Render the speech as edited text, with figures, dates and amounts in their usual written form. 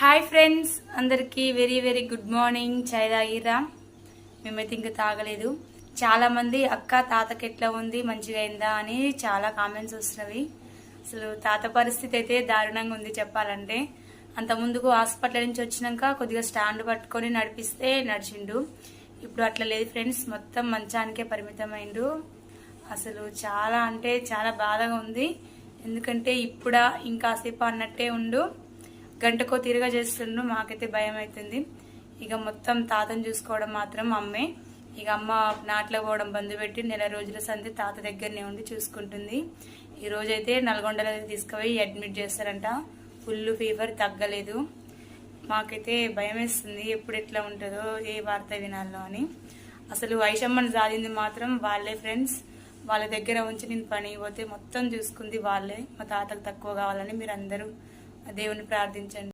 Hi friends, అందరికీ very very good morning. చాయ్ తాగిరా? మేమైతే ఇంకా తాగలేదు. చాలామంది అక్క తాతకి ఎట్లా ఉంది, మంచిగా అయిందా అని చాలా కామెంట్స్ వస్తున్నవి. అసలు తాత పరిస్థితి అయితే దారుణంగా ఉంది చెప్పాలంటే. అంత ముందుకు హాస్పిటల్ నుంచి వచ్చినాక కొద్దిగా స్టాండ్ పట్టుకొని నడిపిస్తే నడిచిండు. ఇప్పుడు అట్లా లేదు ఫ్రెండ్స్, మొత్తం మంచానికే పరిమితమైండు. అసలు చాలా అంటే చాలా బాధగా ఉంది. ఎందుకంటే ఇప్పుడా ఇంకాసేపు అన్నట్టే ఉండు, గంటకో తిరగా చేస్తుండ్రు. మాకైతే భయం అవుతుంది. ఇక మొత్తం తాతను చూసుకోవడం మాత్రం అమ్మే. ఇక అమ్మ నాట్లో పోవడం బంద్ పెట్టి నెల రోజుల సంది తాత దగ్గరనే ఉండి చూసుకుంటుంది. ఈ రోజైతే నల్గొండలో తీసుకుపోయి అడ్మిట్ చేస్తారంట. ఫుల్ ఫీవర్, తగ్గలేదు. మాకైతే భయం వేస్తుంది, ఎప్పుడు ఎట్లా ఉంటుందో, ఏ వార్త వినాలో అని. అసలు వైషమ్మని సాధింది మాత్రం వాళ్ళే ఫ్రెండ్స్. వాళ్ళ దగ్గర ఉంచి నేను పని పోతే మొత్తం చూసుకుంది వాళ్ళే. మా తాతకు తక్కువ కావాలని మీరు అందరూ దేవుని ప్రార్థించండి.